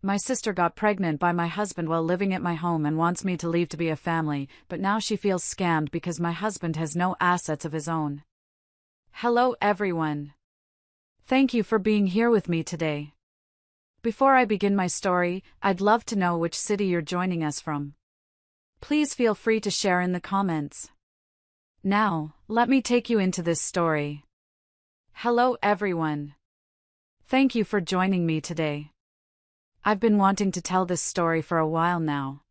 My sister got pregnant by my husband while living at my home and wants me to leave to be a family, but now she feels scammed because my husband has no assets of his own. Hello everyone. Thank you for being here with me today. Before I begin my story, I'd love to know which city you're joining us from. Please feel free to share in the comments. Now, let me take you into this story. Hello everyone. Thank you for joining me today. I've been wanting to tell this story for a while now.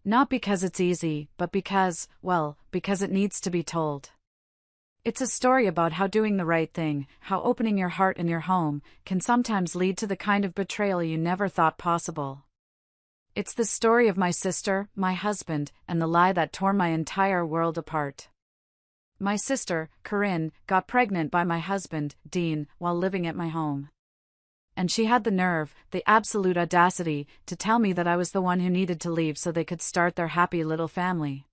Not because it's easy, but because it needs to be told. It's a story about how doing the right thing, how opening your heart and your home, can sometimes lead to the kind of betrayal you never thought possible. It's the story of my sister, my husband, and the lie that tore my entire world apart. My sister, Corinne, got pregnant by my husband, Dean, while living at my home. And she had the nerve, the absolute audacity, to tell me that I was the one who needed to leave so they could start their happy little family.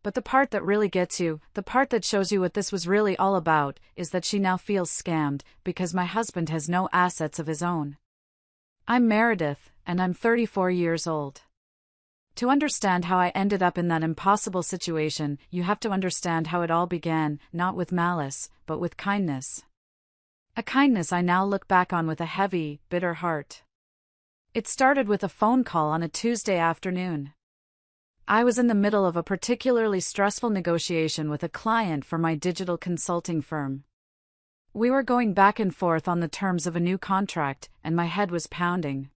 But the part that really gets you, the part that shows you what this was really all about, is that she now feels scammed, because my husband has no assets of his own. I'm Meredith, and I'm 34 years old. To understand how I ended up in that impossible situation, you have to understand how it all began, not with malice, but with kindness. A kindness I now look back on with a heavy, bitter heart. It started with a phone call on a Tuesday afternoon. I was in the middle of a particularly stressful negotiation with a client for my digital consulting firm. We were going back and forth on the terms of a new contract, and my head was pounding.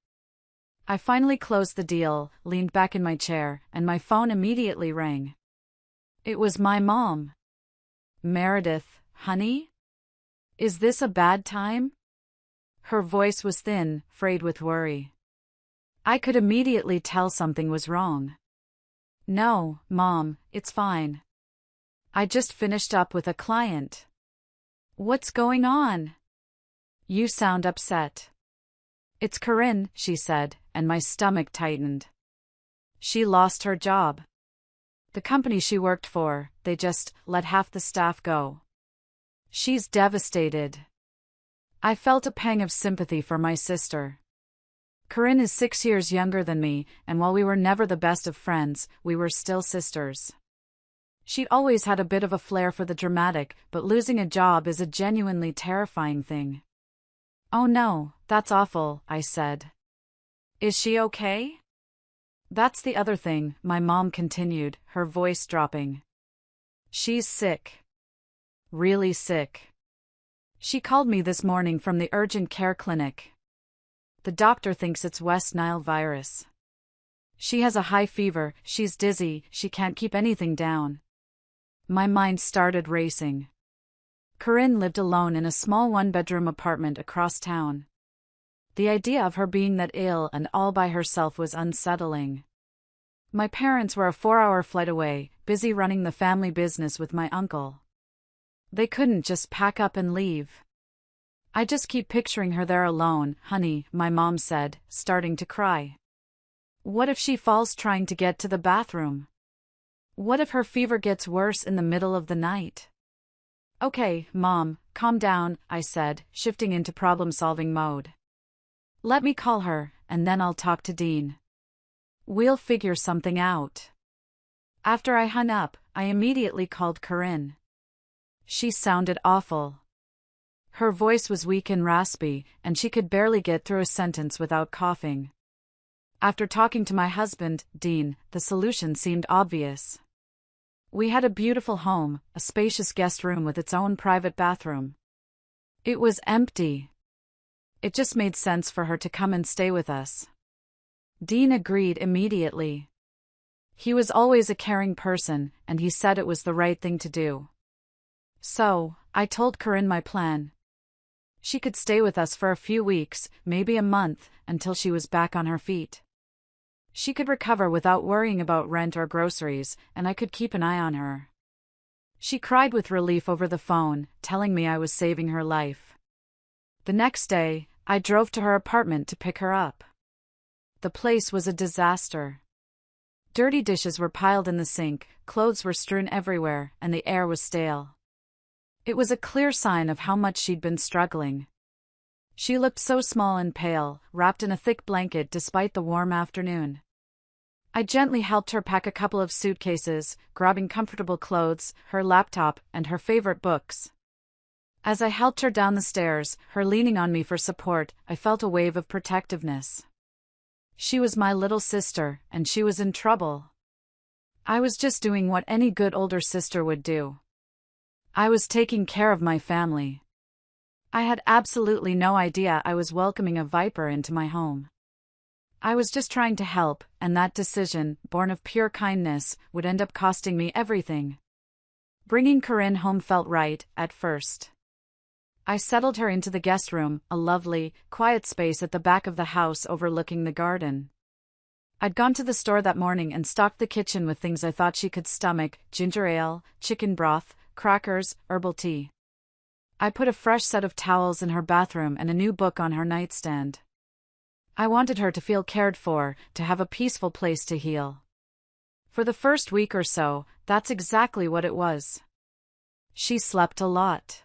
I finally closed the deal, leaned back in my chair, and my phone immediately rang. It was my mom. Meredith, honey? Is this a bad time? Her voice was thin, frayed with worry. I could immediately tell something was wrong. No, Mom, it's fine. I just finished up with a client. What's going on? You sound upset. It's Corinne, she said, and my stomach tightened. She lost her job. The company she worked for, they just let half the staff go. She's devastated. I felt a pang of sympathy for my sister. Corinne is 6 years younger than me, and while we were never the best of friends, we were still sisters. She'd always had a bit of a flair for the dramatic, but losing a job is a genuinely terrifying thing. Oh no, that's awful, I said. Is she okay? That's the other thing, my mom continued, her voice dropping. She's sick. Really sick. She called me this morning from the urgent care clinic. The doctor thinks it's West Nile virus. She has a high fever, she's dizzy, she can't keep anything down. My mind started racing. Corinne lived alone in a small one-bedroom apartment across town. The idea of her being that ill and all by herself was unsettling. My parents were a 4-hour flight away, busy running the family business with my uncle. They couldn't just pack up and leave. I just keep picturing her there alone, honey, my mom said, starting to cry. What if she falls trying to get to the bathroom? What if her fever gets worse in the middle of the night? Okay, Mom, calm down, I said, shifting into problem-solving mode. Let me call her, and then I'll talk to Dean. We'll figure something out. After I hung up, I immediately called Corinne. She sounded awful. Her voice was weak and raspy, and she could barely get through a sentence without coughing. After talking to my husband, Dean, the solution seemed obvious. We had a beautiful home, a spacious guest room with its own private bathroom. It was empty. It just made sense for her to come and stay with us. Dean agreed immediately. He was always a caring person, and he said it was the right thing to do. So, I told Corinne my plan. She could stay with us for a few weeks, maybe a month, until she was back on her feet. She could recover without worrying about rent or groceries, and I could keep an eye on her. She cried with relief over the phone, telling me I was saving her life. The next day, I drove to her apartment to pick her up. The place was a disaster. Dirty dishes were piled in the sink, clothes were strewn everywhere, and the air was stale. It was a clear sign of how much she'd been struggling. She looked so small and pale, wrapped in a thick blanket despite the warm afternoon. I gently helped her pack a couple of suitcases, grabbing comfortable clothes, her laptop, and her favorite books. As I helped her down the stairs, her leaning on me for support, I felt a wave of protectiveness. She was my little sister, and she was in trouble. I was just doing what any good older sister would do. I was taking care of my family. I had absolutely no idea I was welcoming a viper into my home. I was just trying to help, and that decision, born of pure kindness, would end up costing me everything. Bringing Corinne home felt right, at first. I settled her into the guest room, a lovely, quiet space at the back of the house overlooking the garden. I'd gone to the store that morning and stocked the kitchen with things I thought she could stomach: ginger ale, chicken broth, crackers, herbal tea. I put a fresh set of towels in her bathroom and a new book on her nightstand. I wanted her to feel cared for, to have a peaceful place to heal. For the first week or so, that's exactly what it was. She slept a lot.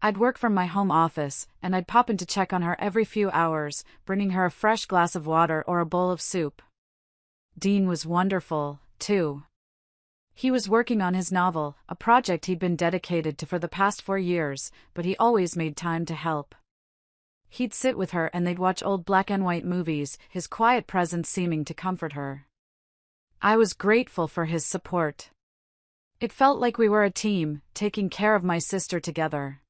I'd work from my home office, and I'd pop in to check on her every few hours, bringing her a fresh glass of water or a bowl of soup. Dean was wonderful, too. He was working on his novel, a project he'd been dedicated to for the past 4 years, but he always made time to help. He'd sit with her and they'd watch old black and white movies, his quiet presence seeming to comfort her. I was grateful for his support. It felt like we were a team, taking care of my sister together.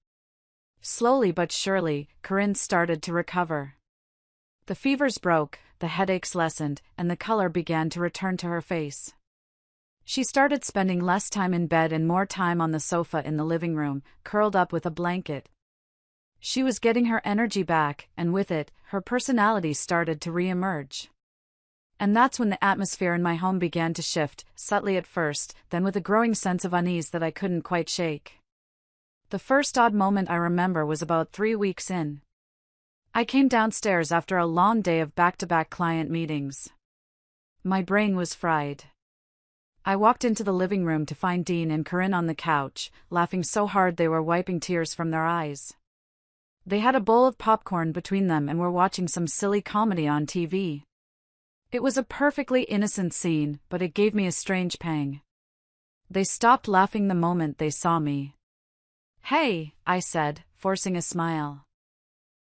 Slowly but surely, Corinne started to recover. The fevers broke, the headaches lessened, and the color began to return to her face. She started spending less time in bed and more time on the sofa in the living room, curled up with a blanket. She was getting her energy back, and with it, her personality started to re-emerge. And that's when the atmosphere in my home began to shift, subtly at first, then with a growing sense of unease that I couldn't quite shake. The first odd moment I remember was about 3 weeks in. I came downstairs after a long day of back-to-back client meetings. My brain was fried. I walked into the living room to find Dean and Corinne on the couch, laughing so hard they were wiping tears from their eyes. They had a bowl of popcorn between them and were watching some silly comedy on TV. It was a perfectly innocent scene, but it gave me a strange pang. They stopped laughing the moment they saw me. "Hey," I said, forcing a smile.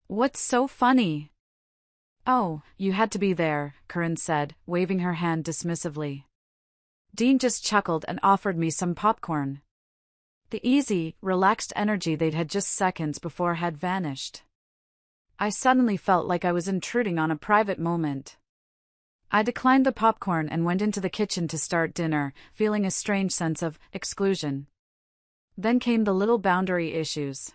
"What's so funny?" "Oh, you had to be there," Corinne said, waving her hand dismissively. Dean just chuckled and offered me some popcorn. The easy, relaxed energy they'd had just seconds before had vanished. I suddenly felt like I was intruding on a private moment. I declined the popcorn and went into the kitchen to start dinner, feeling a strange sense of exclusion. Then came the little boundary issues.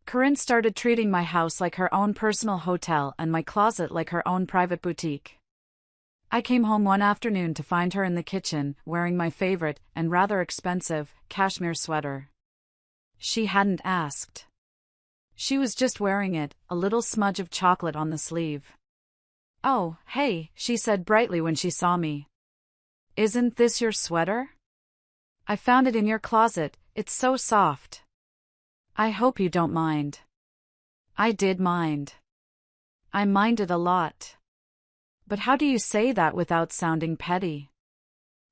Corinne started treating my house like her own personal hotel and my closet like her own private boutique. I came home one afternoon to find her in the kitchen, wearing my favorite, and rather expensive, cashmere sweater. She hadn't asked. She was just wearing it, a little smudge of chocolate on the sleeve. "Oh, hey," she said brightly when she saw me. "Isn't this your sweater? I found it in your closet, it's so soft. I hope you don't mind." I did mind. I minded a lot. But how do you say that without sounding petty?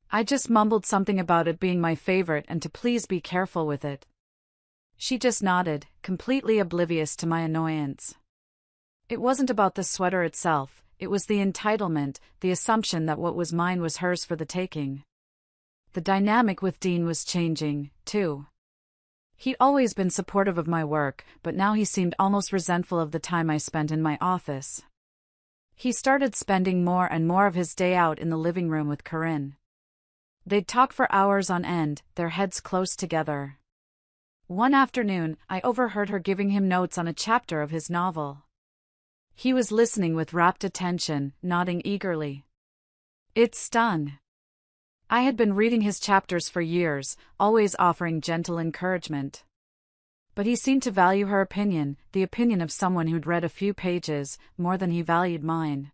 I just mumbled something about it being my favorite and to please be careful with it. She just nodded, completely oblivious to my annoyance. It wasn't about the sweater itself, it was the entitlement, the assumption that what was mine was hers for the taking. The dynamic with Dean was changing, too. He'd always been supportive of my work, but now he seemed almost resentful of the time I spent in my office. He started spending more and more of his day out in the living room with Corinne. They'd talk for hours on end, their heads close together. One afternoon, I overheard her giving him notes on a chapter of his novel. He was listening with rapt attention, nodding eagerly. It stung. I had been reading his chapters for years, always offering gentle encouragement. But he seemed to value her opinion, the opinion of someone who'd read a few pages, more than he valued mine.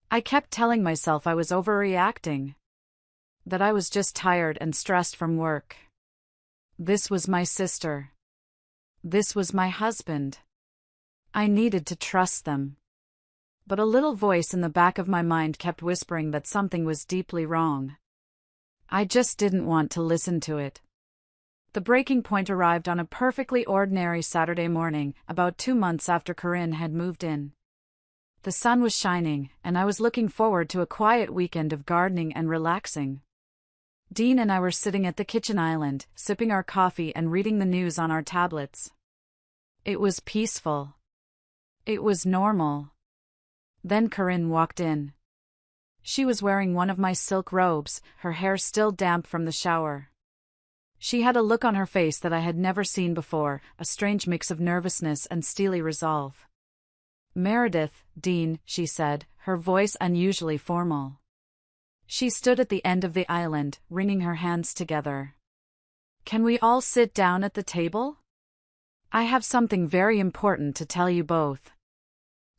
I kept telling myself I was overreacting. That I was just tired and stressed from work. This was my sister. This was my husband. I needed to trust them. But a little voice in the back of my mind kept whispering that something was deeply wrong. I just didn't want to listen to it. The breaking point arrived on a perfectly ordinary Saturday morning, about 2 months after Corinne had moved in. The sun was shining, and I was looking forward to a quiet weekend of gardening and relaxing. Dean and I were sitting at the kitchen island, sipping our coffee and reading the news on our tablets. It was peaceful. It was normal. Then Corinne walked in. She was wearing one of my silk robes, her hair still damp from the shower. She had a look on her face that I had never seen before, a strange mix of nervousness and steely resolve. "Meredith, Dean," she said, her voice unusually formal. She stood at the end of the island, wringing her hands together. "Can we all sit down at the table? I have something very important to tell you both."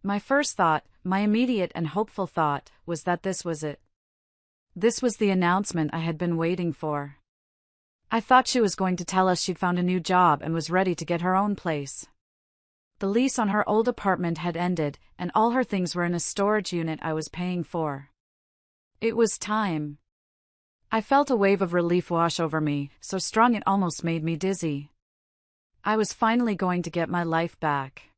My first thought, my immediate and hopeful thought, was that this was it. This was the announcement I had been waiting for. I thought she was going to tell us she'd found a new job and was ready to get her own place. The lease on her old apartment had ended, and all her things were in a storage unit I was paying for. It was time. I felt a wave of relief wash over me, so strong it almost made me dizzy. I was finally going to get my life back.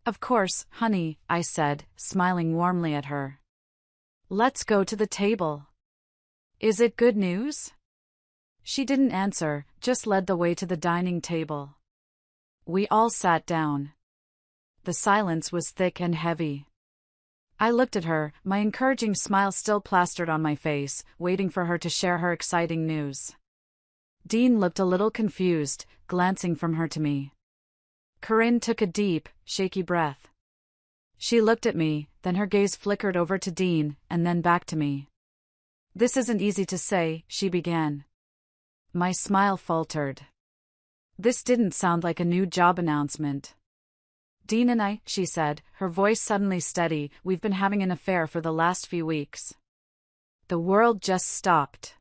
"Of course, honey," I said, smiling warmly at her. "Let's go to the table. Is it good news?" She didn't answer, just led the way to the dining table. We all sat down. The silence was thick and heavy. I looked at her, my encouraging smile still plastered on my face, waiting for her to share her exciting news. Dean looked a little confused, glancing from her to me. Corinne took a deep, shaky breath. She looked at me, then her gaze flickered over to Dean, and then back to me. "This isn't easy to say," she began. My smile faltered. This didn't sound like a new job announcement. "Dean and I," she said, her voice suddenly steady, "we've been having an affair for the last few weeks." The world just stopped.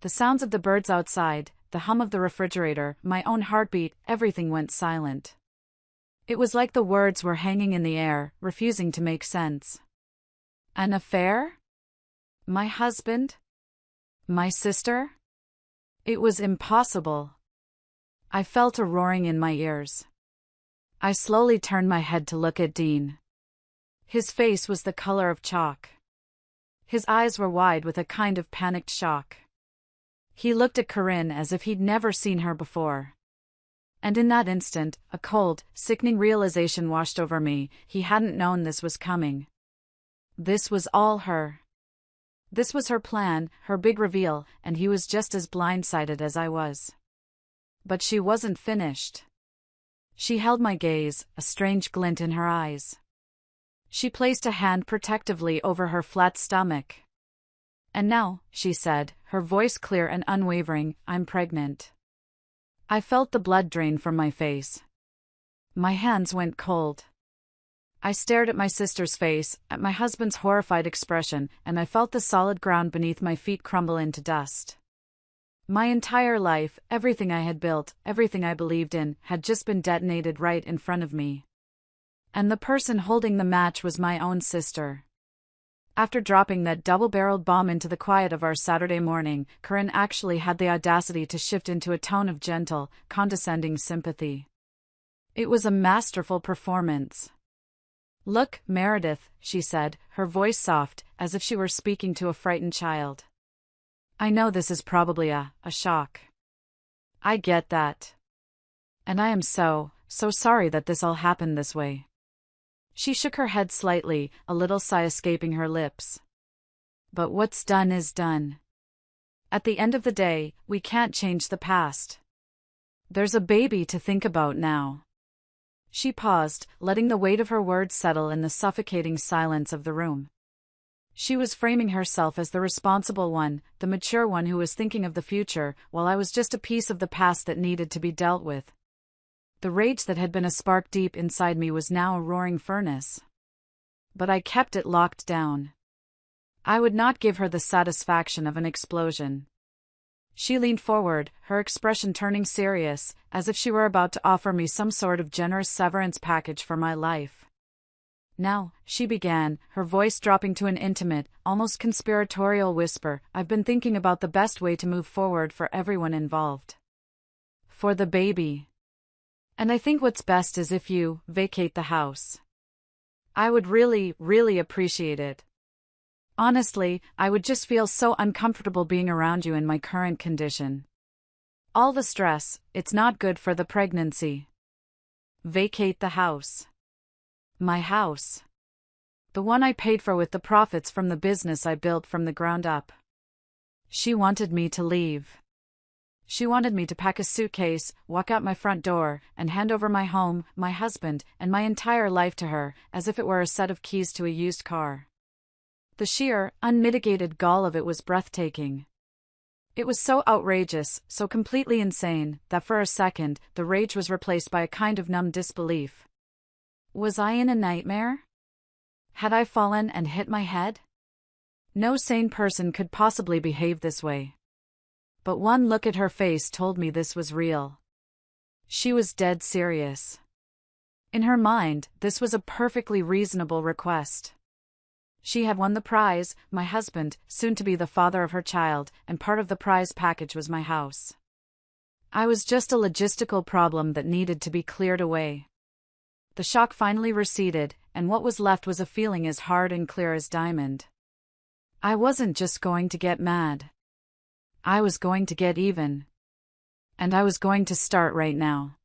The sounds of the birds outside, the hum of the refrigerator, my own heartbeat, everything went silent. It was like the words were hanging in the air, refusing to make sense. An affair? My husband? My sister? It was impossible. I felt a roaring in my ears. I slowly turned my head to look at Dean. His face was the color of chalk. His eyes were wide with a kind of panicked shock. He looked at Corinne as if he'd never seen her before. And in that instant, a cold, sickening realization washed over me. He hadn't known this was coming. This was all her. This was her plan, her big reveal, and he was just as blindsided as I was. But she wasn't finished. She held my gaze, a strange glint in her eyes. She placed a hand protectively over her flat stomach. "And now," she said, her voice clear and unwavering, "I'm pregnant." I felt the blood drain from my face. My hands went cold. I stared at my sister's face, at my husband's horrified expression, and I felt the solid ground beneath my feet crumble into dust. My entire life, everything I had built, everything I believed in, had just been detonated right in front of me. And the person holding the match was my own sister. After dropping that double-barreled bomb into the quiet of our Saturday morning, Corinne actually had the audacity to shift into a tone of gentle, condescending sympathy. It was a masterful performance. "Look, Meredith," she said, her voice soft, as if she were speaking to a frightened child. "I know this is probably a shock. I get that. And I am so sorry that this all happened this way." She shook her head slightly, a little sigh escaping her lips. "But what's done is done. At the end of the day, we can't change the past. There's a baby to think about now." She paused, letting the weight of her words settle in the suffocating silence of the room. She was framing herself as the responsible one, the mature one who was thinking of the future, while I was just a piece of the past that needed to be dealt with. The rage that had been a spark deep inside me was now a roaring furnace. But I kept it locked down. I would not give her the satisfaction of an explosion. She leaned forward, her expression turning serious, as if she were about to offer me some sort of generous severance package for my life. "Now," she began, her voice dropping to an intimate, almost conspiratorial whisper, "I've been thinking about the best way to move forward for everyone involved. For the baby. And I think what's best is if you vacate the house. I would really, really appreciate it. Honestly, I would just feel so uncomfortable being around you in my current condition. All the stress, it's not good for the pregnancy. Vacate the house. My house. The one I paid for with the profits from the business I built from the ground up." She wanted me to leave. She wanted me to pack a suitcase, walk out my front door, and hand over my home, my husband, and my entire life to her, as if it were a set of keys to a used car. The sheer, unmitigated gall of it was breathtaking. It was so outrageous, so completely insane, that for a second, the rage was replaced by a kind of numb disbelief. Was I in a nightmare? Had I fallen and hit my head? No sane person could possibly behave this way. But one look at her face told me this was real. She was dead serious. In her mind, this was a perfectly reasonable request. She had won the prize, my husband, soon to be the father of her child, and part of the prize package was my house. I was just a logistical problem that needed to be cleared away. The shock finally receded, and what was left was a feeling as hard and clear as diamond. I wasn't just going to get mad. I was going to get even. And I was going to start right now.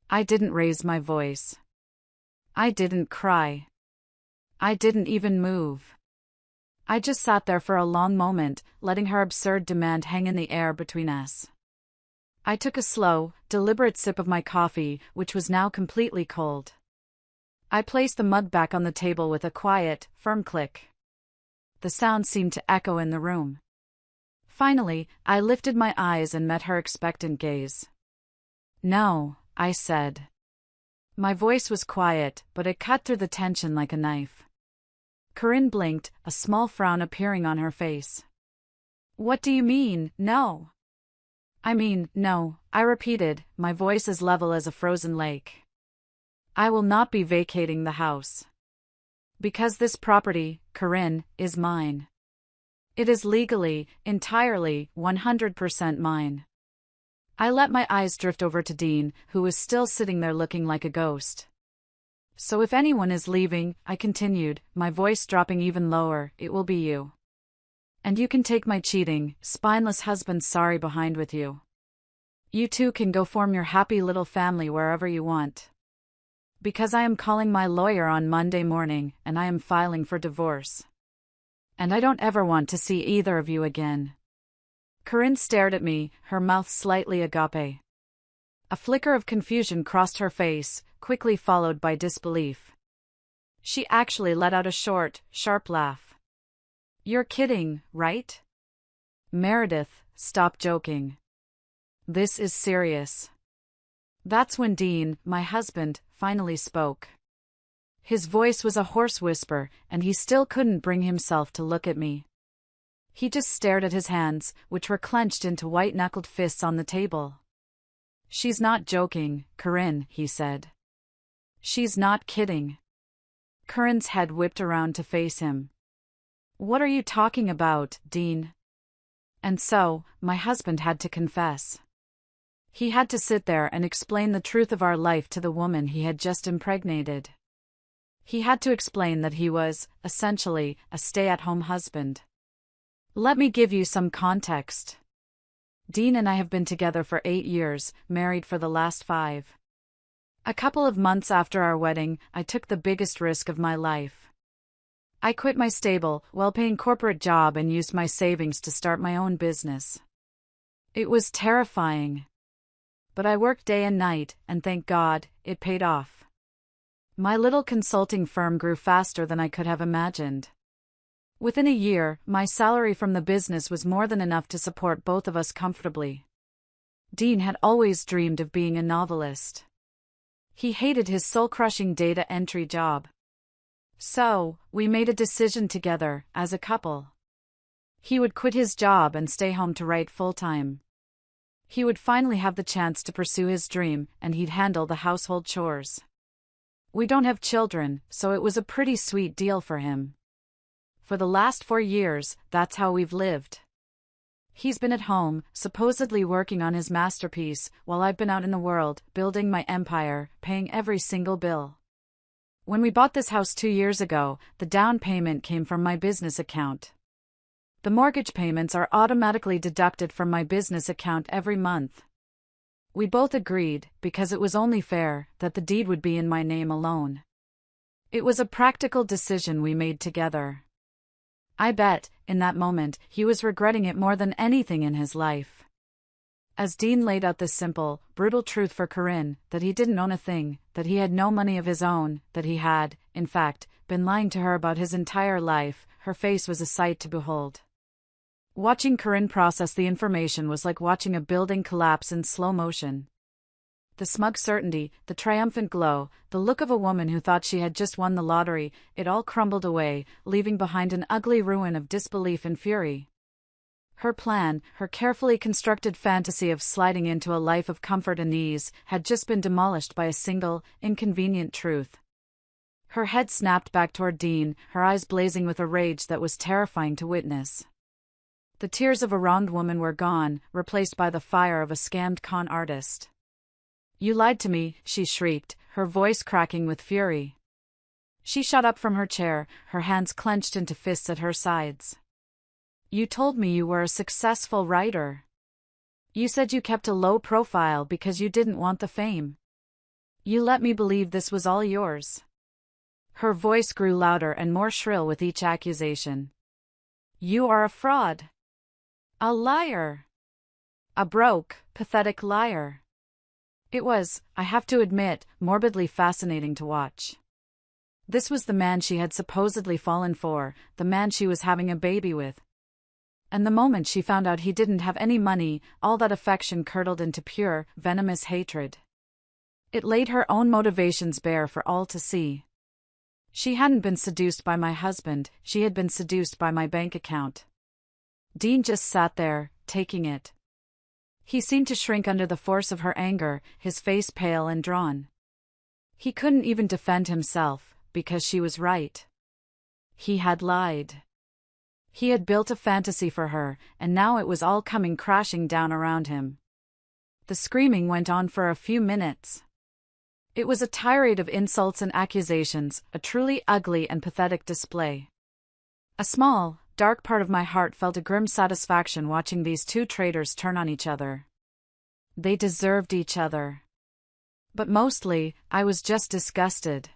I didn't raise my voice. I didn't cry. I didn't even move. I just sat there for a long moment, letting her absurd demand hang in the air between us. I took a slow, deliberate sip of my coffee, which was now completely cold. I placed the mug back on the table with a quiet, firm click. The sound seemed to echo in the room. Finally, I lifted my eyes and met her expectant gaze. "No," I said. My voice was quiet, but it cut through the tension like a knife. Corinne blinked, a small frown appearing on her face. "What do you mean, no?" "I mean, no," I repeated, my voice as level as a frozen lake. "I will not be vacating the house. Because this property, Corinne, is mine. It is legally, entirely, 100% mine." I let my eyes drift over to Dean, who was still sitting there looking like a ghost. "So if anyone is leaving," I continued, my voice dropping even lower, "it will be you. And you can take my cheating, spineless husband sorry behind with you. You two can go form your happy little family wherever you want. Because I am calling my lawyer on Monday morning, and I am filing for divorce. And I don't ever want to see either of you again." Corinne stared at me, her mouth slightly agape. A flicker of confusion crossed her face, quickly followed by disbelief. She actually let out a short, sharp laugh. "You're kidding, right? Meredith, stop joking. This is serious." That's when Dean, my husband, finally spoke. His voice was a hoarse whisper, and he still couldn't bring himself to look at me. He just stared at his hands, which were clenched into white-knuckled fists on the table. "She's not joking, Corinne," he said. "She's not kidding." Corinne's head whipped around to face him. "What are you talking about, Dean?" And so, my husband had to confess. He had to sit there and explain the truth of our life to the woman he had just impregnated. He had to explain that he was, essentially, a stay-at-home husband. Let me give you some context. Dean and I have been together for 8 years, married for the last 5. A couple of months after our wedding, I took the biggest risk of my life. I quit my stable, well-paying corporate job and used my savings to start my own business. It was terrifying. But I worked day and night, and thank God, it paid off. My little consulting firm grew faster than I could have imagined. Within a year, my salary from the business was more than enough to support both of us comfortably. Dean had always dreamed of being a novelist. He hated his soul-crushing data entry job. So, we made a decision together, as a couple. He would quit his job and stay home to write full-time. He would finally have the chance to pursue his dream, and he'd handle the household chores. We don't have children, so it was a pretty sweet deal for him. For the last 4 years, that's how we've lived. He's been at home, supposedly working on his masterpiece, while I've been out in the world, building my empire, paying every single bill. When we bought this house 2 years ago, the down payment came from my business account. The mortgage payments are automatically deducted from my business account every month. We both agreed, because it was only fair, that the deed would be in my name alone. It was a practical decision we made together. I bet, in that moment, he was regretting it more than anything in his life. As Dean laid out this simple, brutal truth for Corinne, that he didn't own a thing, that he had no money of his own, that he had, in fact, been lying to her about his entire life, her face was a sight to behold. Watching Corinne process the information was like watching a building collapse in slow motion. The smug certainty, the triumphant glow, the look of a woman who thought she had just won the lottery, it all crumbled away, leaving behind an ugly ruin of disbelief and fury. Her plan, her carefully constructed fantasy of sliding into a life of comfort and ease, had just been demolished by a single, inconvenient truth. Her head snapped back toward Dean, her eyes blazing with a rage that was terrifying to witness. The tears of a wronged woman were gone, replaced by the fire of a scammed con artist. "You lied to me," she shrieked, her voice cracking with fury. She shot up from her chair, her hands clenched into fists at her sides. "You told me you were a successful writer. You said you kept a low profile because you didn't want the fame. You let me believe this was all yours." Her voice grew louder and more shrill with each accusation. "You are a fraud. A liar. A broke, pathetic liar." It was, I have to admit, morbidly fascinating to watch. This was the man she had supposedly fallen for, the man she was having a baby with. And the moment she found out he didn't have any money, all that affection curdled into pure, venomous hatred. It laid her own motivations bare for all to see. She hadn't been seduced by my husband, she had been seduced by my bank account. Dean just sat there, taking it. He seemed to shrink under the force of her anger, his face pale and drawn. He couldn't even defend himself, because she was right. He had lied. He had built a fantasy for her, and now it was all coming crashing down around him. The screaming went on for a few minutes. It was a tirade of insults and accusations, a truly ugly and pathetic display. A small, dark part of my heart felt a grim satisfaction watching these two traitors turn on each other. They deserved each other. But mostly, I was just disgusted.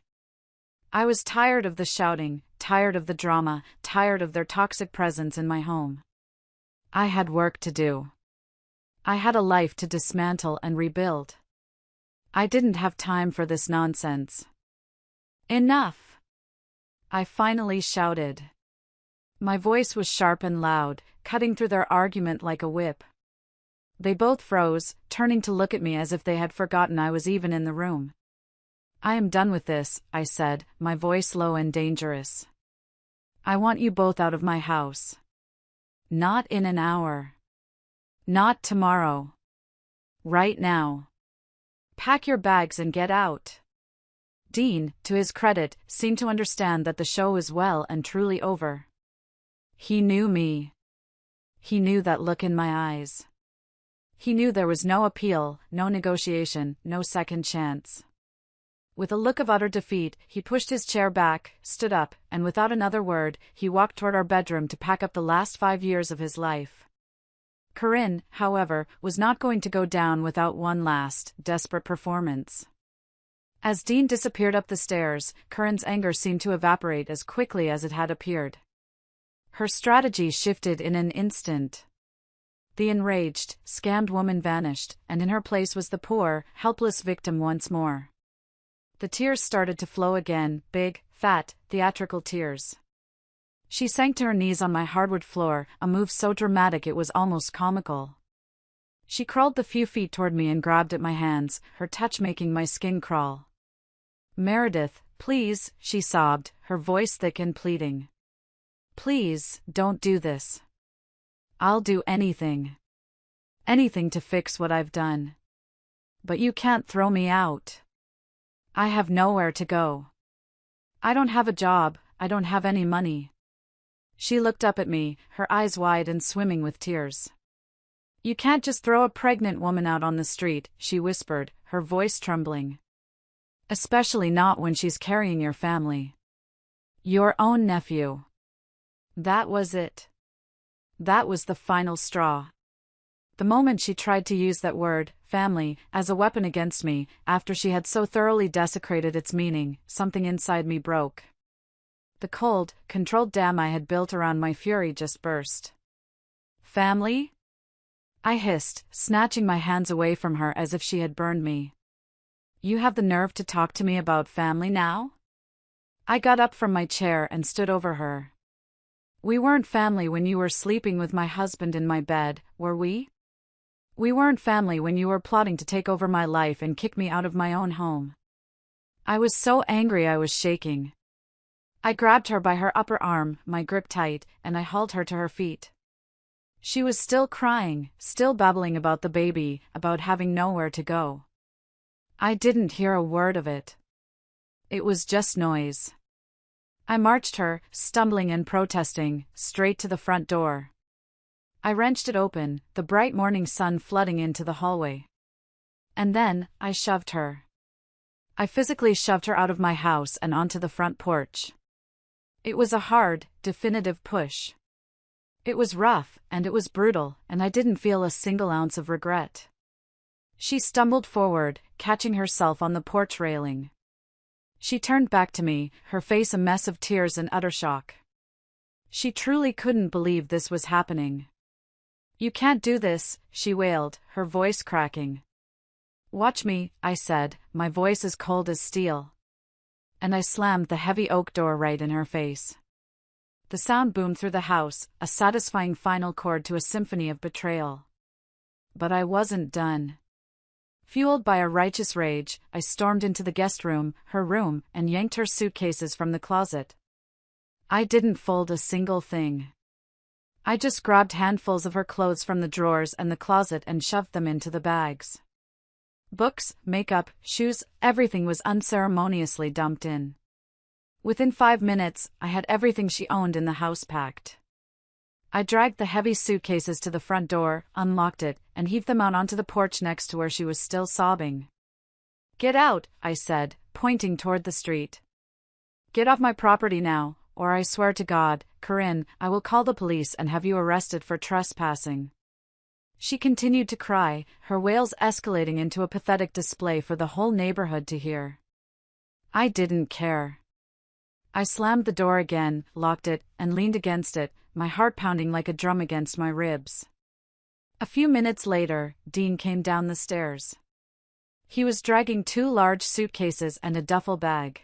I was tired of the shouting, tired of the drama, tired of their toxic presence in my home. I had work to do. I had a life to dismantle and rebuild. I didn't have time for this nonsense. Enough! I finally shouted. My voice was sharp and loud, cutting through their argument like a whip. They both froze, turning to look at me as if they had forgotten I was even in the room. "I am done with this," I said, my voice low and dangerous. "I want you both out of my house. Not in an hour. Not tomorrow. Right now. Pack your bags and get out." Dean, to his credit, seemed to understand that the show was well and truly over. He knew me. He knew that look in my eyes. He knew there was no appeal, no negotiation, no second chance. With a look of utter defeat, he pushed his chair back, stood up, and without another word, he walked toward our bedroom to pack up the last 5 years of his life. Corinne, however, was not going to go down without one last, desperate performance. As Dean disappeared up the stairs, Corinne's anger seemed to evaporate as quickly as it had appeared. Her strategy shifted in an instant. The enraged, scammed woman vanished, and in her place was the poor, helpless victim once more. The tears started to flow again, big, fat, theatrical tears. She sank to her knees on my hardwood floor, a move so dramatic it was almost comical. She crawled the few feet toward me and grabbed at my hands, her touch making my skin crawl. "Meredith, please," she sobbed, her voice thick and pleading. "Please, don't do this. I'll do anything. Anything to fix what I've done. But you can't throw me out. I have nowhere to go. I don't have a job, I don't have any money. She looked up at me, her eyes wide and swimming with tears. You can't just throw a pregnant woman out on the street, she whispered, her voice trembling. Especially not when she's carrying your family. Your own nephew. That was it. That was the final straw. The moment she tried to use that word, family, as a weapon against me, after she had so thoroughly desecrated its meaning, something inside me broke. The cold, controlled dam I had built around my fury just burst. Family? I hissed, snatching my hands away from her as if she had burned me. You have the nerve to talk to me about family now? I got up from my chair and stood over her. We weren't family when you were sleeping with my husband in my bed, were we? We weren't family when you were plotting to take over my life and kick me out of my own home. I was so angry I was shaking. I grabbed her by her upper arm, my grip tight, and I hauled her to her feet. She was still crying, still babbling about the baby, about having nowhere to go. I didn't hear a word of it. It was just noise. I marched her, stumbling and protesting, straight to the front door. I wrenched it open, the bright morning sun flooding into the hallway. And then, I shoved her. I physically shoved her out of my house and onto the front porch. It was a hard, definitive push. It was rough, and it was brutal, and I didn't feel a single ounce of regret. She stumbled forward, catching herself on the porch railing. She turned back to me, her face a mess of tears and utter shock. She truly couldn't believe this was happening. You can't do this, she wailed, her voice cracking. Watch me, I said, my voice as cold as steel. And I slammed the heavy oak door right in her face. The sound boomed through the house, a satisfying final chord to a symphony of betrayal. But I wasn't done. Fueled by a righteous rage, I stormed into the guest room, her room, and yanked her suitcases from the closet. I didn't fold a single thing. I just grabbed handfuls of her clothes from the drawers and the closet and shoved them into the bags. Books, makeup, shoes, everything was unceremoniously dumped in. Within 5 minutes, I had everything she owned in the house packed. I dragged the heavy suitcases to the front door, unlocked it, and heaved them out onto the porch next to where she was still sobbing. Get out, I said, pointing toward the street. Get off my property now, or I swear to God, Corinne, I will call the police and have you arrested for trespassing. She continued to cry, her wails escalating into a pathetic display for the whole neighborhood to hear. I didn't care. I slammed the door again, locked it, and leaned against it, my heart pounding like a drum against my ribs. A few minutes later, Dean came down the stairs. He was dragging 2 large suitcases and a duffel bag.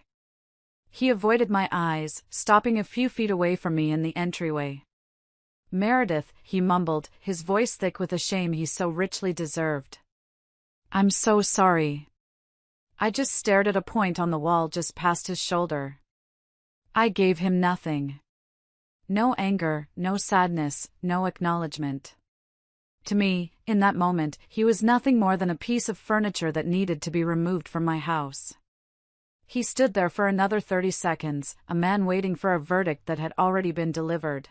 He avoided my eyes, stopping a few feet away from me in the entryway. Meredith, he mumbled, his voice thick with the shame he so richly deserved. I'm so sorry. I just stared at a point on the wall just past his shoulder. I gave him nothing. No anger, no sadness, no acknowledgement. To me, in that moment, he was nothing more than a piece of furniture that needed to be removed from my house. He stood there for another 30 seconds, a man waiting for a verdict that had already been delivered.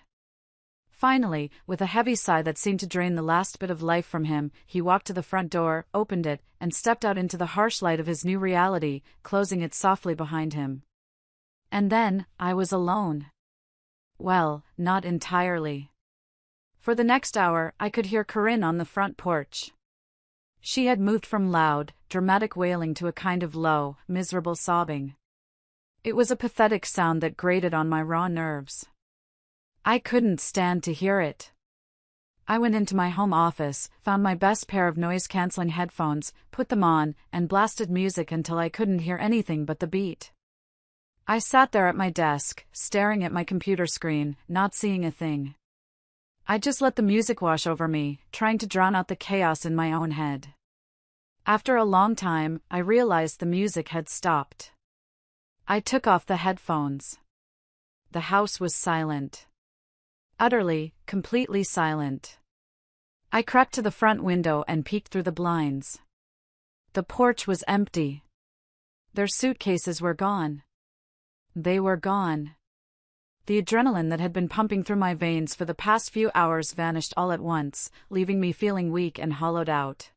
Finally, with a heavy sigh that seemed to drain the last bit of life from him, he walked to the front door, opened it, and stepped out into the harsh light of his new reality, closing it softly behind him. And then, I was alone. Well, not entirely. For the next hour, I could hear Corinne on the front porch. She had moved from loud, dramatic wailing to a kind of low, miserable sobbing. It was a pathetic sound that grated on my raw nerves. I couldn't stand to hear it. I went into my home office, found my best pair of noise-canceling headphones, put them on, and blasted music until I couldn't hear anything but the beat. I sat there at my desk, staring at my computer screen, not seeing a thing. I just let the music wash over me, trying to drown out the chaos in my own head. After a long time, I realized the music had stopped. I took off the headphones. The house was silent. Utterly, completely silent. I crept to the front window and peeked through the blinds. The porch was empty. Their suitcases were gone. They were gone. The adrenaline that had been pumping through my veins for the past few hours vanished all at once, leaving me feeling weak and hollowed out.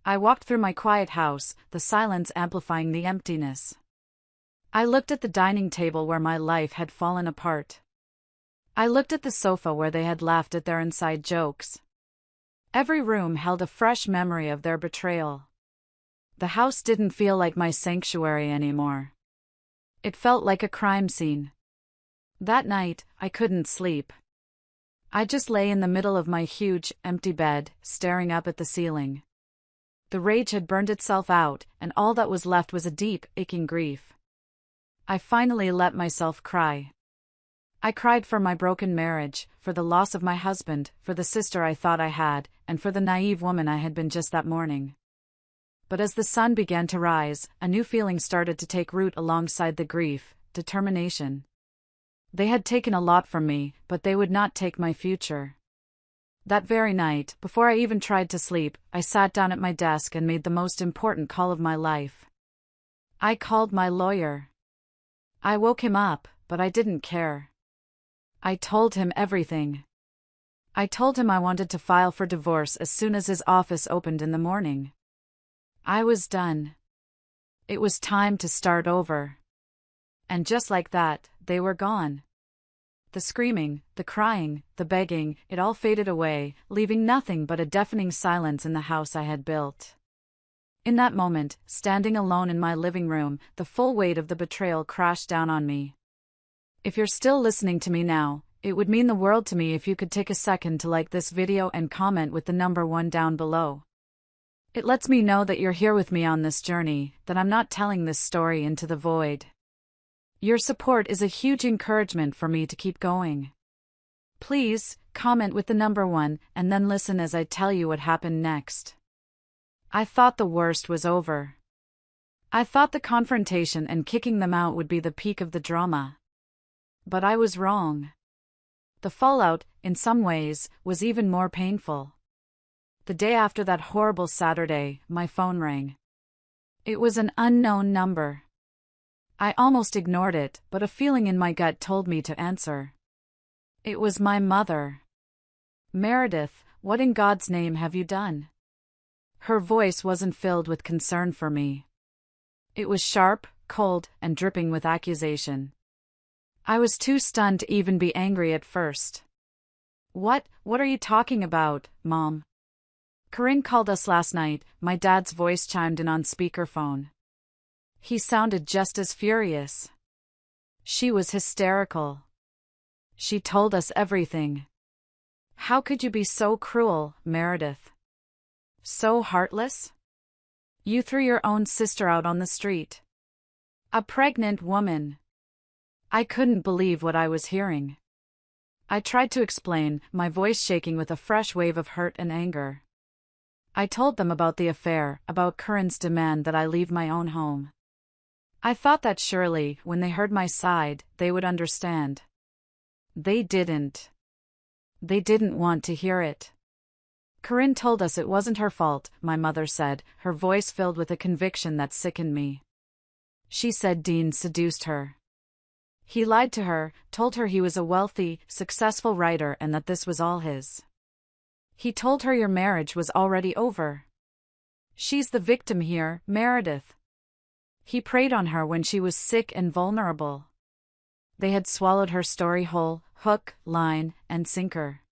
I walked through my quiet house, the silence amplifying the emptiness. I looked at the dining table where my life had fallen apart. I looked at the sofa where they had laughed at their inside jokes. Every room held a fresh memory of their betrayal. The house didn't feel like my sanctuary anymore. It felt like a crime scene. That night, I couldn't sleep. I just lay in the middle of my huge, empty bed, staring up at the ceiling. The rage had burned itself out, and all that was left was a deep, aching grief. I finally let myself cry. I cried for my broken marriage, for the loss of my husband, for the sister I thought I had, and for the naive woman I had been just that morning. But as the sun began to rise, a new feeling started to take root alongside the grief: determination. They had taken a lot from me, but they would not take my future. That very night, before I even tried to sleep, I sat down at my desk and made the most important call of my life. I called my lawyer. I woke him up, but I didn't care. I told him everything. I told him I wanted to file for divorce as soon as his office opened in the morning. I was done. It was time to start over. And just like that, they were gone. The screaming, the crying, the begging, it all faded away, leaving nothing but a deafening silence in the house I had built. In that moment, standing alone in my living room, the full weight of the betrayal crashed down on me. If you're still listening to me now, it would mean the world to me if you could take a second to like this video and comment with the number 1 down below. It lets me know that you're here with me on this journey, that I'm not telling this story into the void. Your support is a huge encouragement for me to keep going. Please, comment with the number 1, and then listen as I tell you what happened next. I thought the worst was over. I thought the confrontation and kicking them out would be the peak of the drama. But I was wrong. The fallout, in some ways, was even more painful. The day after that horrible Saturday, my phone rang. It was an unknown number. I almost ignored it, but a feeling in my gut told me to answer. It was my mother. "Meredith, what in God's name have you done?" Her voice wasn't filled with concern for me. It was sharp, cold, and dripping with accusation. I was too stunned to even be angry at first. What are you talking about, Mom?" "Corinne called us last night," my dad's voice chimed in on speakerphone. He sounded just as furious. "She was hysterical. She told us everything. How could you be so cruel, Meredith? So heartless? You threw your own sister out on the street. A pregnant woman." I couldn't believe what I was hearing. I tried to explain, my voice shaking with a fresh wave of hurt and anger. I told them about the affair, about Corinne's demand that I leave my own home. I thought that surely, when they heard my side, they would understand. They didn't. They didn't want to hear it. "Corinne told us it wasn't her fault," my mother said, her voice filled with a conviction that sickened me. "She said Dean seduced her. He lied to her, told her he was a wealthy, successful writer and that this was all his. He told her your marriage was already over. She's the victim here, Meredith. He preyed on her when she was sick and vulnerable. They had swallowed her story whole, hook, line, and sinker.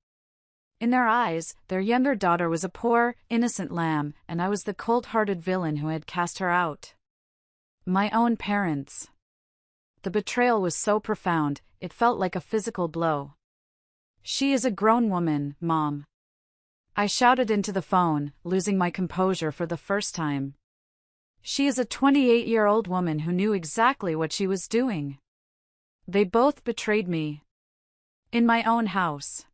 In their eyes, their younger daughter was a poor, innocent lamb, and I was the cold-hearted villain who had cast her out. My own parents. The betrayal was so profound, it felt like a physical blow. "She is a grown woman, Mom." I shouted into the phone, losing my composure for the first time. "She is a 28-year-old woman who knew exactly what she was doing. They both betrayed me. In my own house."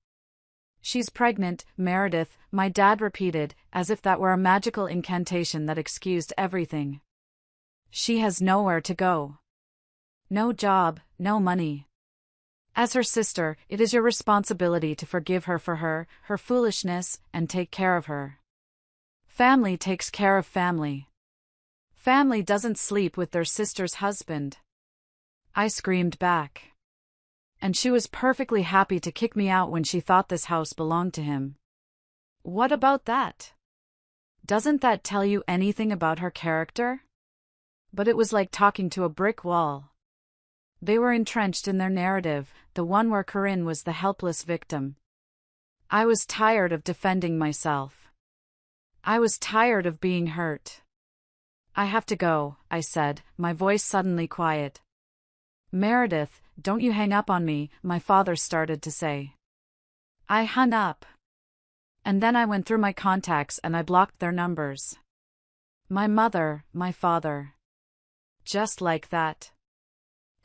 "She's pregnant, Meredith," my dad repeated, as if that were a magical incantation that excused everything. "She has nowhere to go. No job, no money. As her sister, it is your responsibility to forgive her for her foolishness, and take care of her. Family takes care of family. Family doesn't sleep with their sister's husband. I screamed back. And she was perfectly happy to kick me out when she thought this house belonged to him. What about that? Doesn't that tell you anything about her character? But it was like talking to a brick wall. They were entrenched in their narrative, the one where Corinne was the helpless victim. I was tired of defending myself. I was tired of being hurt. I have to go, I said, my voice suddenly quiet. Meredith, don't you hang up on me, my father started to say. I hung up. And then I went through my contacts and I blocked their numbers. My mother, my father. Just like that.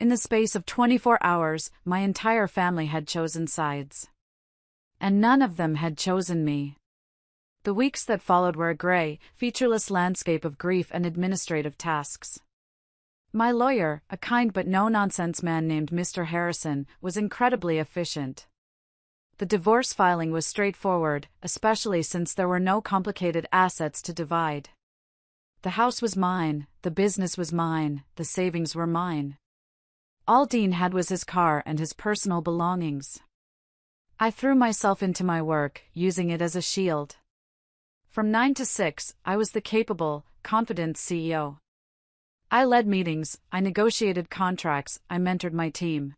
In the space of 24 hours, my entire family had chosen sides. And none of them had chosen me. The weeks that followed were a gray, featureless landscape of grief and administrative tasks. My lawyer, a kind but no-nonsense man named Mr. Harrison, was incredibly efficient. The divorce filing was straightforward, especially since there were no complicated assets to divide. The house was mine, the business was mine, the savings were mine. All Dean had was his car and his personal belongings. I threw myself into my work, using it as a shield. From 9 to 6, I was the capable, confident CEO. I led meetings, I negotiated contracts, I mentored my team.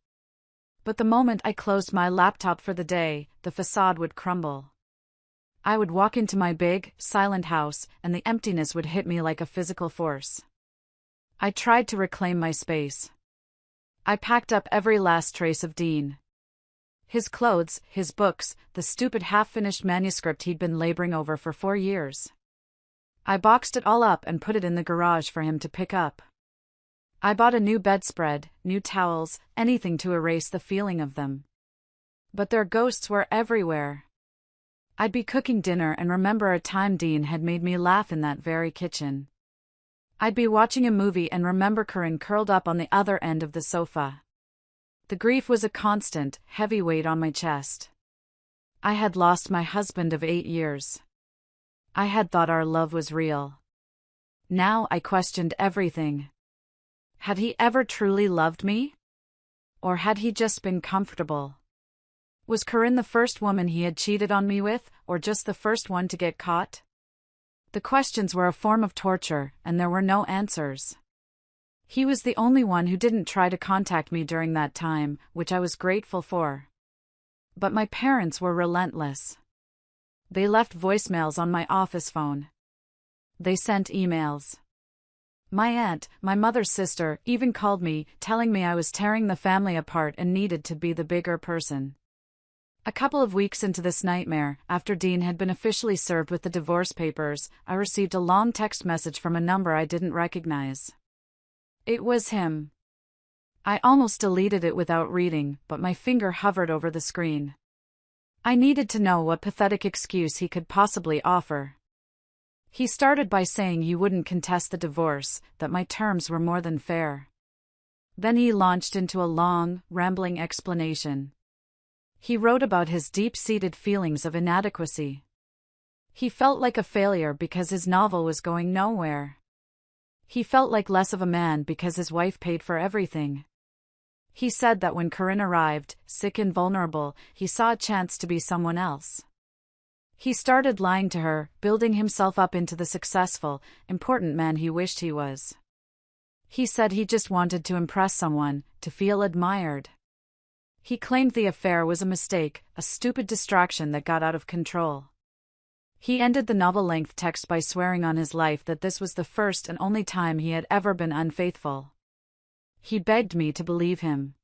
But the moment I closed my laptop for the day, the facade would crumble. I would walk into my big, silent house, and the emptiness would hit me like a physical force. I tried to reclaim my space. I packed up every last trace of Dean. His clothes, his books, the stupid half-finished manuscript he'd been laboring over for 4 years. I boxed it all up and put it in the garage for him to pick up. I bought a new bedspread, new towels, anything to erase the feeling of them. But their ghosts were everywhere. I'd be cooking dinner and remember a time Dean had made me laugh in that very kitchen. I'd be watching a movie and remember Corinne curled up on the other end of the sofa. The grief was a constant, heavy weight on my chest. I had lost my husband of 8 years. I had thought our love was real. Now I questioned everything. Had he ever truly loved me? Or had he just been comfortable? Was Corinne the first woman he had cheated on me with, or just the first one to get caught? The questions were a form of torture, and there were no answers. He was the only one who didn't try to contact me during that time, which I was grateful for. But my parents were relentless. They left voicemails on my office phone. They sent emails. My aunt, my mother's sister, even called me, telling me I was tearing the family apart and needed to be the bigger person. A couple of weeks into this nightmare, after Dean had been officially served with the divorce papers, I received a long text message from a number I didn't recognize. It was him. I almost deleted it without reading, but my finger hovered over the screen. I needed to know what pathetic excuse he could possibly offer. He started by saying he wouldn't contest the divorce, that my terms were more than fair. Then he launched into a long, rambling explanation. He wrote about his deep-seated feelings of inadequacy. He felt like a failure because his novel was going nowhere. He felt like less of a man because his wife paid for everything. He said that when Corinne arrived, sick and vulnerable, he saw a chance to be someone else. He started lying to her, building himself up into the successful, important man he wished he was. He said he just wanted to impress someone, to feel admired. He claimed the affair was a mistake, a stupid distraction that got out of control. He ended the novel-length text by swearing on his life that this was the first and only time he had ever been unfaithful. He begged me to believe him.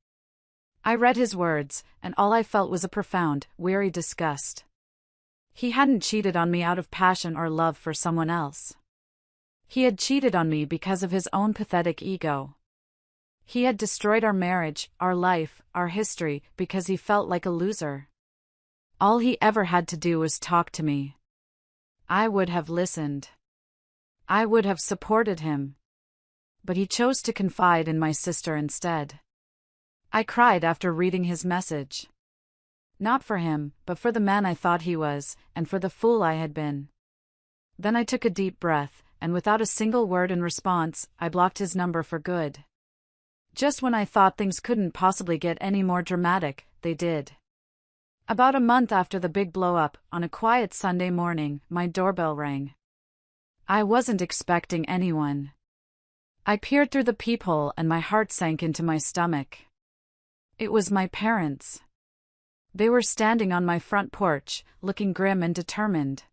I read his words, and all I felt was a profound, weary disgust. He hadn't cheated on me out of passion or love for someone else. He had cheated on me because of his own pathetic ego. He had destroyed our marriage, our life, our history, because he felt like a loser. All he ever had to do was talk to me. I would have listened. I would have supported him. But he chose to confide in my sister instead. I cried after reading his message. Not for him, but for the man I thought he was, and for the fool I had been. Then I took a deep breath, and without a single word in response, I blocked his number for good. Just when I thought things couldn't possibly get any more dramatic, they did. About a month after the big blow-up, on a quiet Sunday morning, my doorbell rang. I wasn't expecting anyone. I peered through the peephole and my heart sank into my stomach. It was my parents. They were standing on my front porch, looking grim and determined.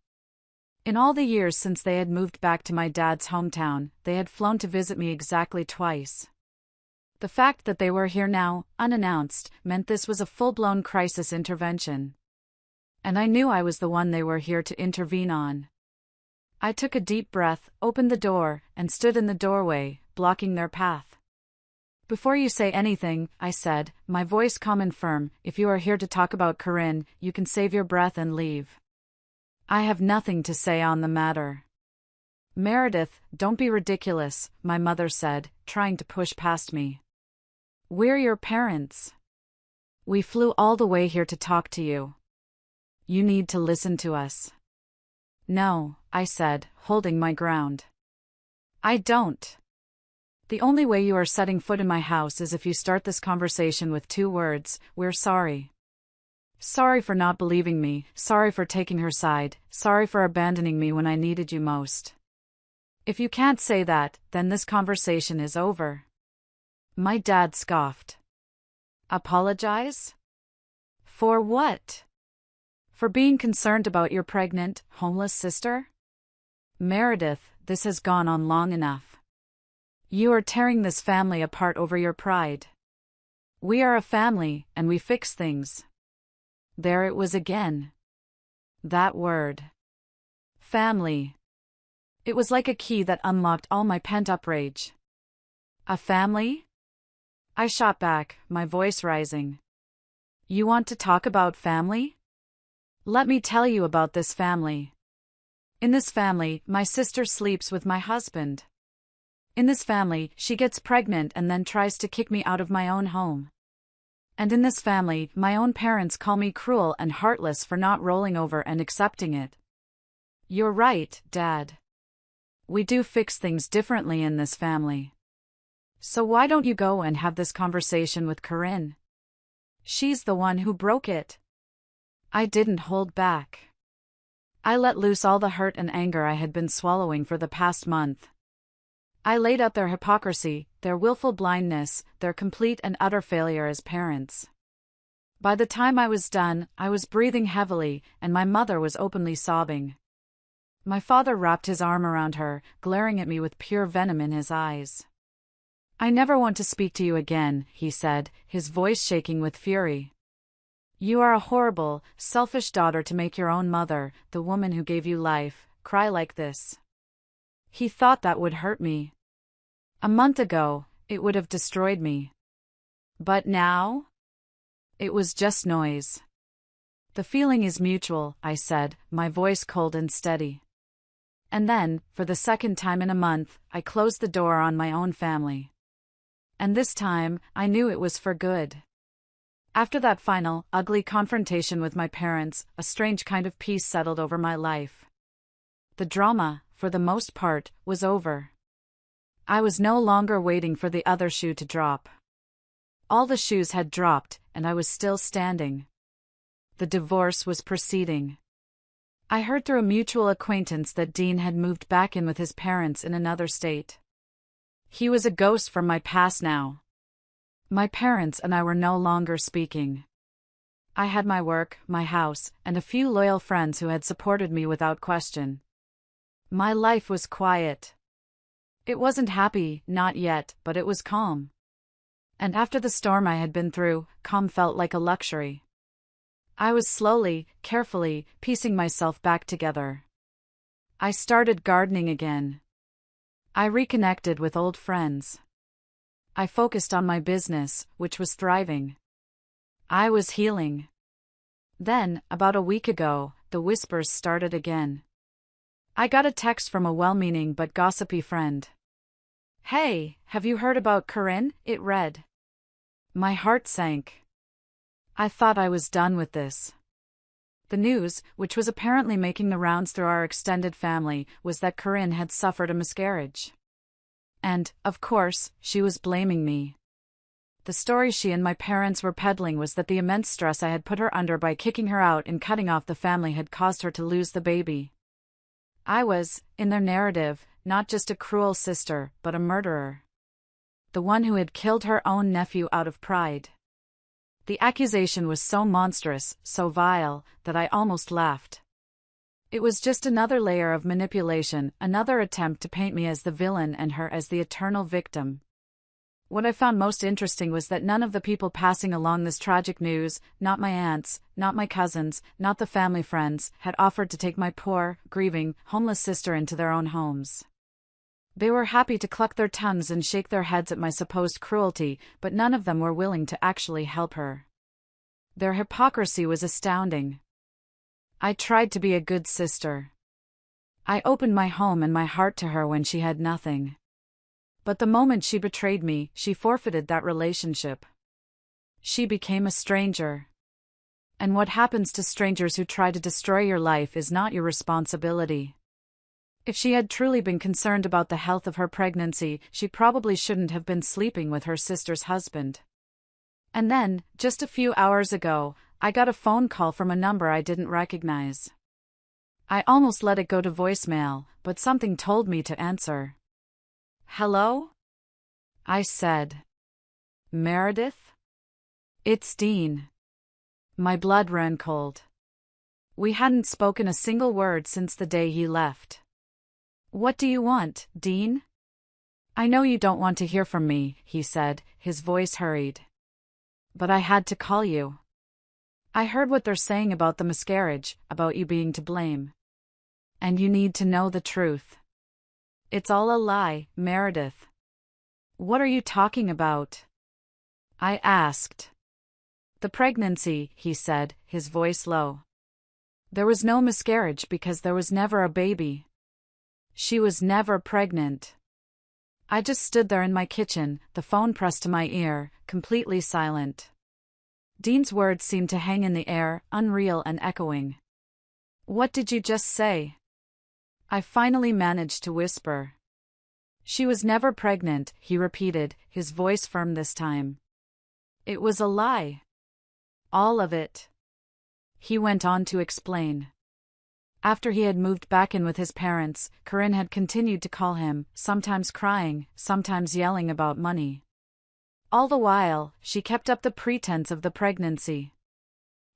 In all the years since they had moved back to my dad's hometown, they had flown to visit me exactly twice. The fact that they were here now, unannounced, meant this was a full-blown crisis intervention. And I knew I was the one they were here to intervene on. I took a deep breath, opened the door, and stood in the doorway, blocking their path. "Before you say anything," I said, my voice calm and firm, "if you are here to talk about Corinne, you can save your breath and leave. I have nothing to say on the matter." "Meredith, don't be ridiculous," my mother said, trying to push past me. "We're your parents. We flew all the way here to talk to you. You need to listen to us." "No," I said, holding my ground. "I don't. The only way you are setting foot in my house is if you start this conversation with 2 words, 'We're sorry.' Sorry for not believing me, sorry for taking her side, sorry for abandoning me when I needed you most. If you can't say that, then this conversation is over." My dad scoffed. "Apologize? For what? For being concerned about your pregnant, homeless sister? Meredith, this has gone on long enough. You are tearing this family apart over your pride. We are a family, and we fix things." There it was again. That word. Family. It was like a key that unlocked all my pent-up rage. "A family?" I shot back, my voice rising. "You want to talk about family? Let me tell you about this family. In this family, my sister sleeps with my husband. In this family, she gets pregnant and then tries to kick me out of my own home. And in this family, my own parents call me cruel and heartless for not rolling over and accepting it." "You're right, Dad. We do fix things differently in this family. So why don't you go and have this conversation with Corinne? She's the one who broke it." I didn't hold back. I let loose all the hurt and anger I had been swallowing for the past month. I laid out their hypocrisy, their willful blindness, their complete and utter failure as parents. By the time I was done, I was breathing heavily, and my mother was openly sobbing. My father wrapped his arm around her, glaring at me with pure venom in his eyes. "I never want to speak to you again," he said, his voice shaking with fury. "You are a horrible, selfish daughter to make your own mother, the woman who gave you life, cry like this." He thought that would hurt me. A month ago, it would have destroyed me. But now? It was just noise. "The feeling is mutual," I said, my voice cold and steady. And then, for the second time in a month, I closed the door on my own family. And this time, I knew it was for good. After that final, ugly confrontation with my parents, a strange kind of peace settled over my life. The drama, for the most part, was over. I was no longer waiting for the other shoe to drop. All the shoes had dropped, and I was still standing. The divorce was proceeding. I heard through a mutual acquaintance that Dean had moved back in with his parents in another state. He was a ghost from my past now. My parents and I were no longer speaking. I had my work, my house, and a few loyal friends who had supported me without question. My life was quiet. It wasn't happy, not yet, but it was calm. And after the storm I had been through, calm felt like a luxury. I was slowly, carefully, piecing myself back together. I started gardening again. I reconnected with old friends. I focused on my business, which was thriving. I was healing. Then, about a week ago, the whispers started again. I got a text from a well-meaning but gossipy friend. "Hey, have you heard about Corinne?" it read. My heart sank. I thought I was done with this. The news, which was apparently making the rounds through our extended family, was that Corinne had suffered a miscarriage. And, of course, she was blaming me. The story she and my parents were peddling was that the immense stress I had put her under by kicking her out and cutting off the family had caused her to lose the baby. I was, in their narrative, not just a cruel sister, but a murderer. The one who had killed her own nephew out of pride. The accusation was so monstrous, so vile, that I almost laughed. It was just another layer of manipulation, another attempt to paint me as the villain and her as the eternal victim. What I found most interesting was that none of the people passing along this tragic news, not my aunts, not my cousins, not the family friends, had offered to take my poor, grieving, homeless sister into their own homes. They were happy to cluck their tongues and shake their heads at my supposed cruelty, but none of them were willing to actually help her. Their hypocrisy was astounding. I tried to be a good sister. I opened my home and my heart to her when she had nothing. But the moment she betrayed me, she forfeited that relationship. She became a stranger. And what happens to strangers who try to destroy your life is not your responsibility. If she had truly been concerned about the health of her pregnancy, she probably shouldn't have been sleeping with her sister's husband. And then, just a few hours ago, I got a phone call from a number I didn't recognize. I almost let it go to voicemail, but something told me to answer. "Hello?" I said. "Meredith?" "It's Dean." My blood ran cold. We hadn't spoken a single word since the day he left. "What do you want, Dean?" "I know you don't want to hear from me," he said, his voice hurried. "But I had to call you. I heard what they're saying about the miscarriage, about you being to blame. And you need to know the truth. It's all a lie, Meredith." "What are you talking about?" I asked. "The pregnancy," he said, his voice low. "There was no miscarriage because there was never a baby. She was never pregnant." I just stood there in my kitchen, the phone pressed to my ear, completely silent. Dean's words seemed to hang in the air, unreal and echoing. "What did you just say?" I finally managed to whisper. "She was never pregnant," he repeated, his voice firm this time. "It was a lie. All of it." He went on to explain. After he had moved back in with his parents, Corinne had continued to call him, sometimes crying, sometimes yelling about money. All the while, she kept up the pretense of the pregnancy.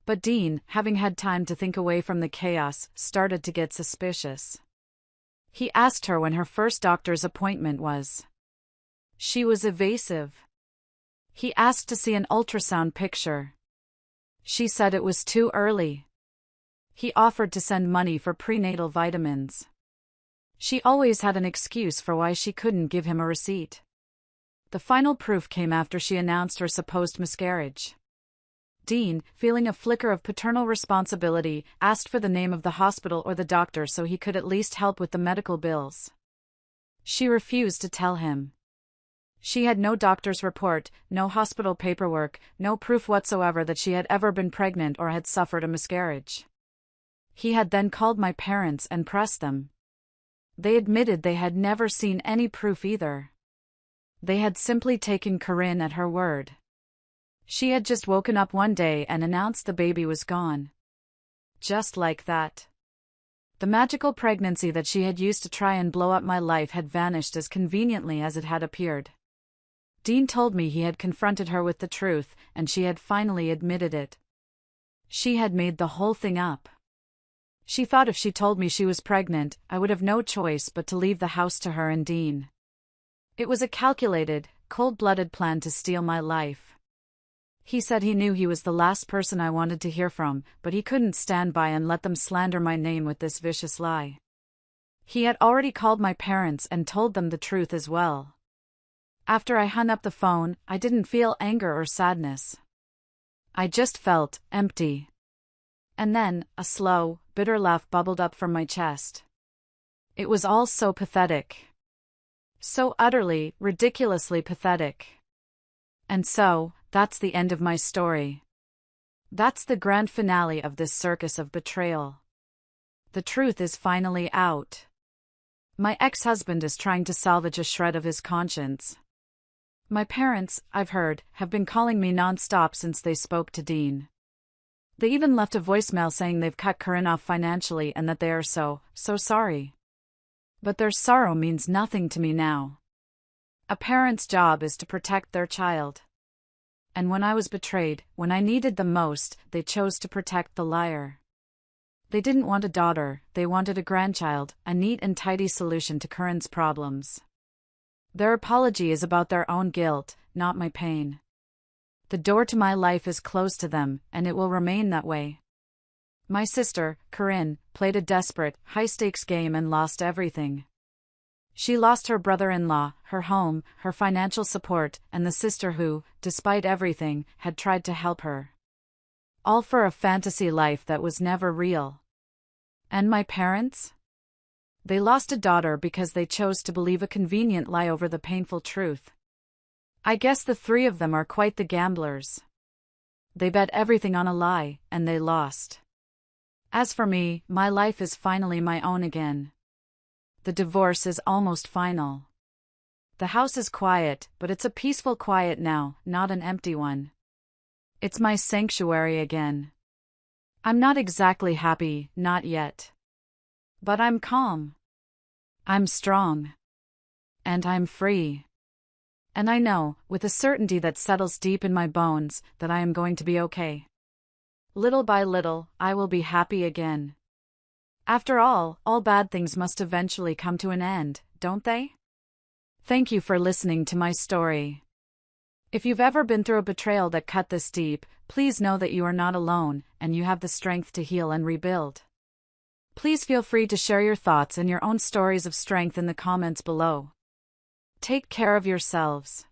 But Dean, having had time to think away from the chaos, started to get suspicious. He asked her when her first doctor's appointment was. She was evasive. He asked to see an ultrasound picture. She said it was too early. He offered to send money for prenatal vitamins. She always had an excuse for why she couldn't give him a receipt. The final proof came after she announced her supposed miscarriage. Dean, feeling a flicker of paternal responsibility, asked for the name of the hospital or the doctor so he could at least help with the medical bills. She refused to tell him. She had no doctor's report, no hospital paperwork, no proof whatsoever that she had ever been pregnant or had suffered a miscarriage. He had then called my parents and pressed them. They admitted they had never seen any proof either. They had simply taken Corinne at her word. She had just woken up one day and announced the baby was gone. Just like that. The magical pregnancy that she had used to try and blow up my life had vanished as conveniently as it had appeared. Dean told me he had confronted her with the truth, and she had finally admitted it. She had made the whole thing up. She thought if she told me she was pregnant, I would have no choice but to leave the house to her and Dean. It was a calculated, cold-blooded plan to steal my life. He said he knew he was the last person I wanted to hear from, but he couldn't stand by and let them slander my name with this vicious lie. He had already called my parents and told them the truth as well. After I hung up the phone, I didn't feel anger or sadness. I just felt empty. And then, a slow, bitter laugh bubbled up from my chest. It was all so pathetic. So utterly, ridiculously pathetic. And so, That's the end of my story. That's the grand finale of this circus of betrayal. The truth is finally out. My ex-husband is trying to salvage a shred of his conscience. My parents, I've heard, have been calling me non-stop since they spoke to Dean. They even left a voicemail saying they've cut Corinne off financially and that they are so sorry. But their sorrow means nothing to me now. A parent's job is to protect their child. And when I was betrayed, when I needed them most, they chose to protect the liar. They didn't want a daughter, they wanted a grandchild, a neat and tidy solution to Corinne's problems. Their apology is about their own guilt, not my pain. The door to my life is closed to them, and it will remain that way. My sister, Corinne, played a desperate, high-stakes game and lost everything. She lost her brother-in-law, her home, her financial support, and the sister who, despite everything, had tried to help her. All for a fantasy life that was never real. And my parents? They lost a daughter because they chose to believe a convenient lie over the painful truth. I guess the three of them are quite the gamblers. They bet everything on a lie, and they lost. As for me, my life is finally my own again. The divorce is almost final. The house is quiet, but it's a peaceful quiet now, not an empty one. It's my sanctuary again. I'm not exactly happy, not yet. But I'm calm. I'm strong. And I'm free. And I know, with a certainty that settles deep in my bones, that I am going to be okay. Little by little, I will be happy again. After all bad things must eventually come to an end, don't they? Thank you for listening to my story. If you've ever been through a betrayal that cut this deep, please know that you are not alone, and you have the strength to heal and rebuild. Please feel free to share your thoughts and your own stories of strength in the comments below. Take care of yourselves.